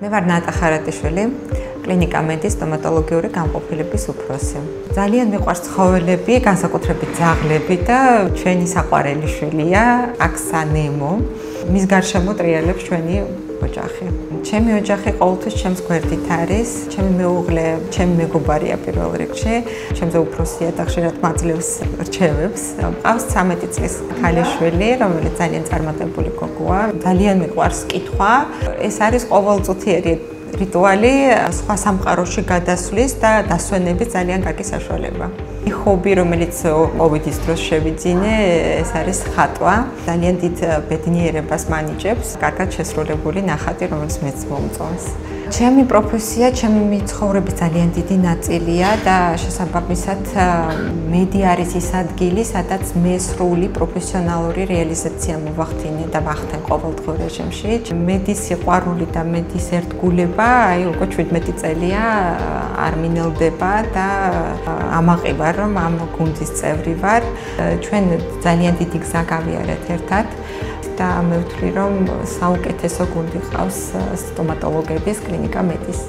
მე ვარ ნატა ხარატიშვილი, კლინიკა მედის სტომატოლოგიური განყოფილების უფროსი. ძალიან მიყვარს ცხოველები, განსაკუთრებით ძაღლები და ჩვენი საყვარელი შვილია აქსა ნემო. მის გარშემო ტრიალებს ჩვენი ოჯახი. ჩემი ოჯახი ყოველთვის ჩემს გვერდით არის, ჩემი მეუღლე, ჩემი მეგობარია პირველ რიგში, ჩემზე უფროსია და ხშირად მაძლევს რჩევებს. მყავს 13 წლის ქალიშვილი, რომელიც ძალიან წარმატებული გოგოა. ძალიან მიყვარს კითხვა. ეს არის ყოველწუთიერი რიტუალი სხვა სამყაროში გადასვლის და დასვენების ძალიან კარგი საშუალება. ჰობი, რომელიც კოვიდის დროს შევიძინე, ეს არის ხატვა. ძალიან დიდ ბედნიერებას მანიჭებს, კარგად შესრულებული ნახატი, რომელიც მეც მომწონს. ჩემი პროფესია, ჩემი ცხოვრების ძალიან დიდი ნაწილია და შესაბამისად მედი არის ის ადგილი, სადაც მე სრული პროფესიონალური რეალიზაცია მოვახდინე და ვახდენ ყოველდღიურ რეჟიმში. მედის სიყვარული და მედის ერთგულება, უკვე 17 წელია არ მინელდება და ამაყივა რომ ამ გუნდის წევრი ვარ. ჩვენ ძალიან დიდი გზა გავიარეთ ერთად. და მე ვთვლი რომ საუკეთესო გუნდი ყავს სტომატოლოგების კლინიკა მედის.